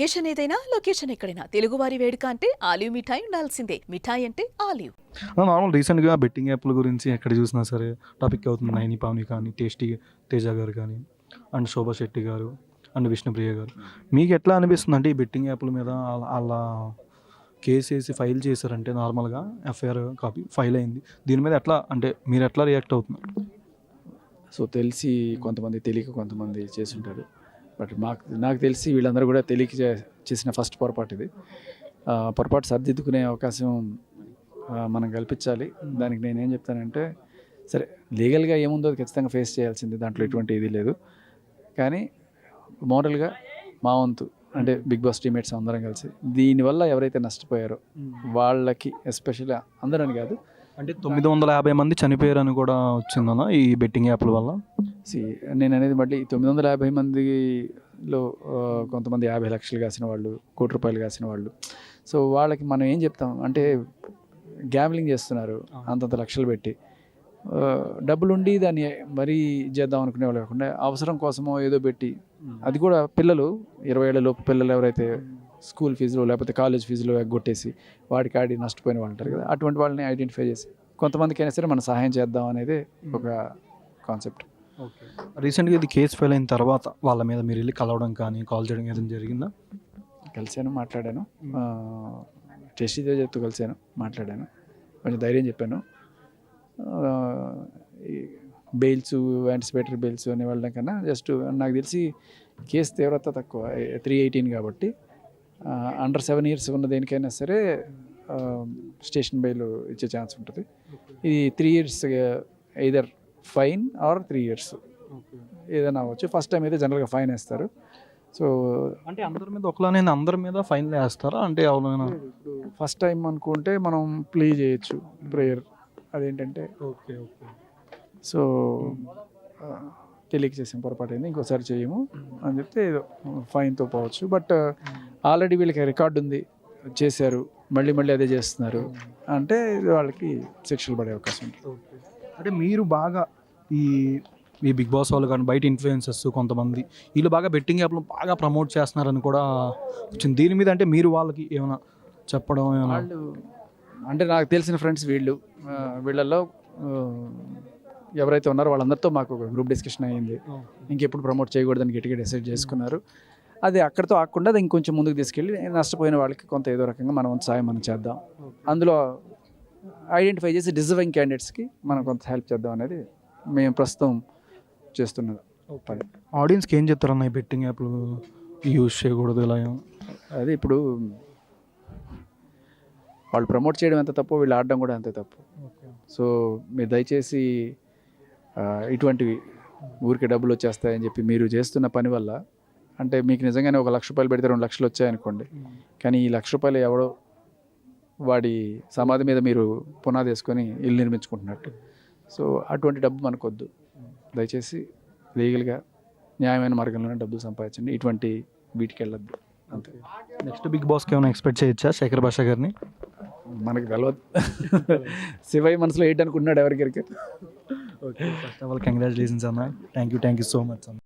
Occasion ఏదైనా location ఎక్కడైనా తెలుగువారి వేడుక అంటే ఆలివ్ మిఠాయి ఉండాల్సిందే. మిఠాయి అంటే ఆలివ్. నార్మల్ రీసెంట్గా బెట్టింగ్ యాప్ల గురించి ఎక్కడ చూసినా సరే టాపిక్ అవుతుంది. నైని పావని కానీ, టేస్టీ తేజ గారు కానీ, అండ్ శోభా శెట్టి గారు, అండ్ విష్ణుప్రియ గారు. మీకు ఎట్లా అనిపిస్తుంది అంటే ఈ బెట్టింగ్ యాప్ల మీద అలా కేసు వేసి ఫైల్ చేశారంటే నార్మల్గా ఎఫ్ఐఆర్ కాపీ ఫైల్ అయింది. దీని మీద ఎట్లా అంటే మీరు ఎట్లా రియాక్ట్ అవుతున్నారు? సో తెలిసి కొంతమంది తెలియక కొంతమంది చేసుంటారు. బట్ నాకు తెలిసి వీళ్ళందరూ కూడా తెలియక చేసిన ఫస్ట్ పొరపాటు ఇది. పొరపాటు సర్దిద్దుకునే అవకాశం మనం కల్పించాలి. దానికి నేనేం చెప్తానంటే, సరే లీగల్గా ఏముందో అది ఖచ్చితంగా ఫేస్ చేయాల్సింది, దాంట్లో ఎటువంటి ఇది లేదు. కానీ మోరల్గా మా వంతు అంటే బిగ్ బాస్ టీమేట్స్ అందరం కలిసి దీనివల్ల ఎవరైతే నష్టపోయారో వాళ్ళకి, ఎస్పెషల్లీ అందరని కాదు, అంటే 950 మంది చనిపోయారని కూడా వచ్చిందన్న ఈ బెట్టింగ్ యాప్ల వల్ల. నేను అనేది మళ్ళీ 950 మందిలో కొంతమంది 50 లక్షలు కాసిన వాళ్ళు, కోటి రూపాయలు కాసిన వాళ్ళు. సో వాళ్ళకి మనం ఏం చెప్తాం అంటే, గ్యామ్లింగ్ చేస్తున్నారు అంతంత లక్షలు పెట్టి. డబ్బులుండి దాన్ని మరీ చేద్దాం అనుకునే వాళ్ళు కాకుండా అవసరం కోసమో ఏదో పెట్టి, అది కూడా పిల్లలు 20 ఏళ్ల లోపు పిల్లలు ఎవరైతే స్కూల్ ఫీజులో లేకపోతే కాలేజ్ ఫీజులో ఎగ్గొట్టేసి వాడికి ఆడి నష్టపోయిన వాళ్ళు ఉంటారు కదా, అటువంటి వాళ్ళని ఐడెంటిఫై చేసి కొంతమందికైనా సరే మనం సహాయం చేద్దాం అనేది ఒక కాన్సెప్ట్. ఓకే, రీసెంట్గా ఇది కేసు ఫైల్ అయిన తర్వాత వాళ్ళ మీద మీరు వెళ్ళి కలవడం కానీ కాల్ చేయడం ఏదైనా జరిగిందా? కలిశాను, మాట్లాడాను. టెస్టీ తేజతో కలిశాను, మాట్లాడాను, కొంచెం ధైర్యం చెప్పాను. బెయిల్స్, యాంటిసిపేటరీ బెయిల్స్ అని వెళ్ళడం కన్నా జస్ట్ నాకు తెలిసి కేసు తీవ్రత తక్కువ, 318 కాబట్టి అండర్ 7 years ఉన్న దేనికైనా సరే స్టేషన్ బెయిల్ ఇచ్చే ఛాన్స్ ఉంటుంది. ఇది 3 years, either fine or 3 years ఏదైనా అవ్వచ్చు. ఫస్ట్ టైం అయితే జనరల్గా ఫైన్ వేస్తారు. సో అంటే అందరి మీద ఒకలానే అందరి మీద ఫైన్లు వేస్తారా? అంటే ఎవరైనా ఇప్పుడు ఫస్ట్ టైం అనుకుంటే మనం ప్లే చేయొచ్చు, ప్రేయర్ అదేంటంటే ఓకే ఓకే సో తెలియక చేసాం, పొరపాటు అయింది, ఇంకోసారి చేయము అని చెప్తే ఏదో ఫైన్తో పోవచ్చు. బట్ ఆల్రెడీ వీళ్ళకి రికార్డు ఉంది, చేశారు, మళ్ళీ మళ్ళీ అదే చేస్తున్నారు అంటే వాళ్ళకి శిక్షలు పడే అవకాశం ఉంటుంది. అంటే మీరు బాగా ఈ బిగ్ బాస్ వాళ్ళు కానీ బయట ఇన్ఫ్లుయెన్సర్స్ కొంతమంది వీళ్ళు బాగా బెట్టింగ్ యాప్లు బాగా ప్రమోట్ చేస్తున్నారని కూడా వచ్చింది. దీని మీద అంటే మీరు వాళ్ళకి ఏమైనా చెప్పడం ఏమైనా? వాళ్ళు అంటే నాకు తెలిసిన ఫ్రెండ్స్ వీళ్ళల్లో ఎవరైతే ఉన్నారో వాళ్ళందరితో మాకు ఒక గ్రూప్ డిస్కషన్ అయ్యింది. ఇంకెప్పుడు ప్రమోట్ చేయకూడదని గట్టిగా డిసైడ్ చేసుకున్నారు. అది అక్కడితో ఆకుండా అది ఇంకొంచెం ముందుకు తీసుకెళ్ళి నష్టపోయిన వాళ్ళకి కొంత ఏదో రకంగా మనం సాయం మనం చేద్దాం, అందులో ఐడెంటిఫై చేసి డిజర్వింగ్ క్యాండిడేట్స్కి మనం కొంత హెల్ప్ చేద్దాం అనేది మేము ప్రస్తుతం చేస్తున్నది. ఆడియన్స్కి ఏం చెప్తారన్న ఈ బెట్టింగ్ యాప్లు యూజ్ చేయకూడదు ఇలా? అదే ఇప్పుడు వాళ్ళు ప్రమోట్ చేయడం ఎంత తప్పు, వీళ్ళు ఆడడం కూడా అంతే తప్పు. సో మీరు దయచేసి ఇటువంటివి ఊరికే డబ్బులు వచ్చేస్తాయని చెప్పి మీరు చేస్తున్న పని వల్ల, అంటే మీకు నిజంగానే 1 లక్ష రూపాయలు పెడితే 2 లక్షలు వచ్చాయనుకోండి, కానీ ఈ 1 లక్ష రూపాయలు ఎవడో వాడి సమాధి మీద మీరు పునాది వేసుకొని ఇల్లు నిర్మించుకుంటున్నట్టు. సో అటువంటి డబ్బు మనకొద్దు. దయచేసి లీగల్గా న్యాయమైన మార్గంలోనే డబ్బులు సంపాదించండి, ఇటువంటి వీటికి వెళ్ళొద్దు అంతే. నెక్స్ట్ బిగ్ బాస్కి ఏమైనా ఎక్స్పెక్ట్ చేయొచ్చా శేఖర్ భాష గారిని? మనకు తెలియదు, శివయ్య మనసులో ఏంటనుకుంటున్నాడు ఎవరికరికి. Okay, first of all congratulations అన్న. థ్యాంక్ యూ సో మచ్ అన్న.